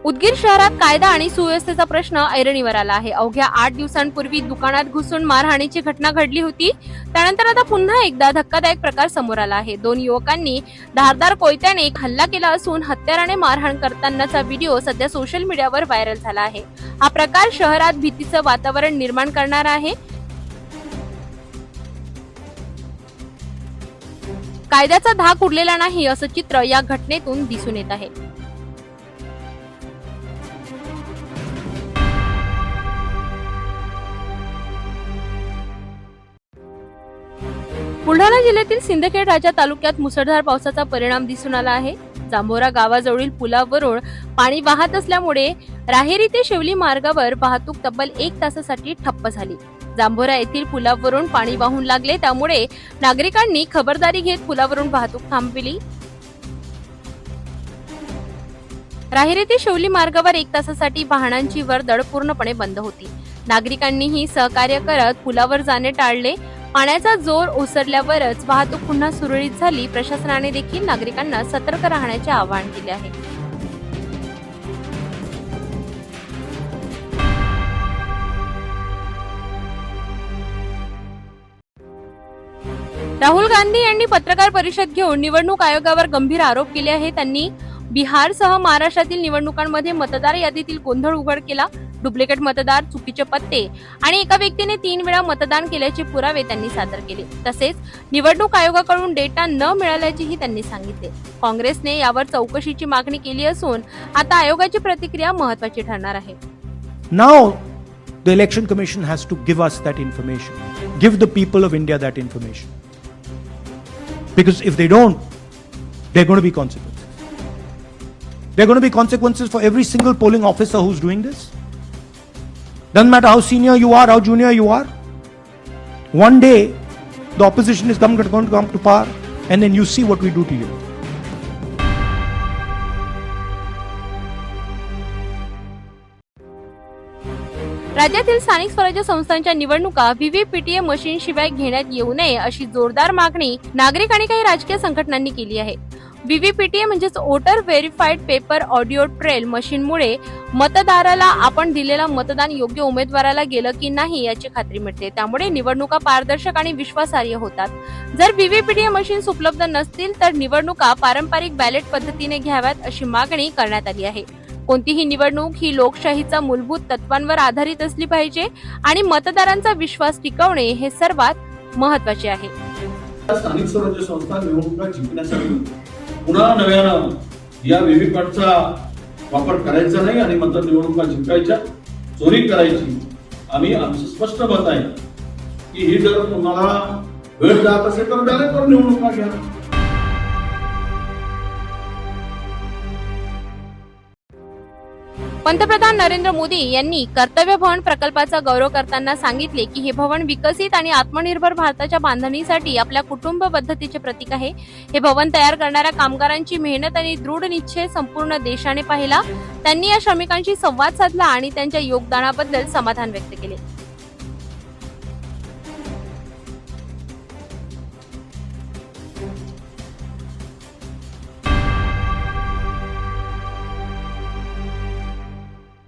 उदगीर शहरात कायदा आणि सुव्यवस्थेचा प्रश्न ऐरणीवर आला आहे. अवघ्या 8 दिवसांपूर्वी दुकानात घुसून मारहाणीची घटना घडली होती. त्यानंतर आता पुन्हा एकदा धक्कादायक प्रकार समोर आला आहे. 2 युवकांनी धारदार कोयत्याने एक हल्ला केला असून हत्याराने मारहाण करतानाचा व्हिडिओ सध्या सोशल मीडियावर व्हायरल झाला आहे. हा प्रकार शहरात भीतीचं वातावरण निर्माण करणारा आहे. कायद्याचा धाक उडलेला नाही असं चित्र या घटनेतून दिसून येत आहे. बुलढाणा जिल्ह्यातील सिंदखेड राजा तालुक्यात मुसळधार पावसाचा परिणाम दिसून आला आहे. जांभोरा गावाजवळील पुलावरून पाणी वाहत असल्यामुळे राहेरी ते शेवली मार्गावर वाहतूक तब्बल 1 तासासाठी ठप्प झाली. जांभोरा येथील पुलावरून पाणी वाहून लागले, त्यामुळे नागरिकांनी खबरदारी घेत पुलावरून वाहतूक थांबविली. राहेरी ते शेवली मार्गावर 1 तासासाठी वाहनांची वर्दळ पूर्णपणे बंद होती. नागरिकांनीही सहकार्य करत पुलावर जाणे टाळले. पाण्याचा जोर ओसरल्यावरच वाहतूक पुन्हा सुरळीत झाली. प्रशासनाने देखील नागरिकांना सतर्क राहण्याचे आवाहन केले आहे. राहुल गांधी यांनी पत्रकार परिषद घेऊन निवडणूक आयोगावर गंभीर आरोप केले आहेत. त्यांनी बिहारसह महाराष्ट्रातील निवडणुकांमध्ये मतदार यादीतील गोंधळ उघड केला. डुप्लिकेट मतदार, चुकीचे पत्ते आणि एका व्यक्तीने 3 वेळा मतदान केल्याचे पुरावे त्यांनी सादर केले. तसेच निवडणूक आयोगाकडून डेटा न मिळाल्याचेही त्यांनी सांगितले. काँग्रेसने यावर चौकशीची मागणी केली असून आता आयोगाची प्रतिक्रिया महत्त्वाची ठरणार आहे. Now the election commission has to give us that information, give the people of India that information, because if they don't, there are going to be consequences. There are going to be consequences for every single polling officer who's doing this. Doesn't matter how senior you are, how junior you are. One day, the opposition is going to come to power, and then you see what we do to you. राज्यातील स्थानिक स्वराज्य संस्थांच्या निवडणुका व्हीव्हीपीटीए machine शिवाय घेण्यात येऊ नये अशी जोरदार मागणी नागरिक आणि काही राजकीय संघटनांनी केली आहे. व्हीव्हीपीटीए म्हणजेच voter verified paper audio trail मशीनमुळे मतदाराला आपण दिलेला मतदान योग्य उमेदवाराला गेलं की नाही याची खात्री मिळते. त्यामुळे निवडणुका पारदर्शक आणि विश्वासार्ह होतात. जर व्हीव्हीपीटीए मशीन्स उपलब्ध नसतील तर निवडणुका पारंपरिक बॅलेट पद्धतीने घ्याव्यात अशी मागणी करण्यात आली आहे. कोणतीही निवडणूक ही लोकशाहीचा मूलभूत तत्वांवर आधारित असली पाहिजे आणि मतदारांचा विश्वास टिकवणे हे सर्वात महत्त्वाचे आहे. स्थानिक स्वराज्य संस्था निवडणुका जिंकण्यासाठी पुन्हा नव्यानं या व्हीव्हीपॅटचा वापर करायचा नाही आणि मतदार निवडणुका जिंकायच्या, चोरी करायची. आमचं स्पष्ट मत आहे की ही जर तुम्हाला वेळ जात असेल तर बॅलेटवर निवडणुका घ्या. पंतप्रधान नरेंद्र मोदी यांनी कर्तव्य भवन प्रकल्पाचा गौरव करताना सांगितले की हे भवन विकसित आणि आत्मनिर्भर भारताच्या बांधणीसाठी आपल्या कुटुंबबद्धतेचे प्रतीक आहे. हे भवन तयार करणाऱ्या कामगारांची मेहनत आणि दृढ निश्चय संपूर्ण देशाने पाहिला. त्यांनी या श्रमिकांशी संवाद साधला आणि त्यांच्या योगदानाबद्दल समाधान व्यक्त केले.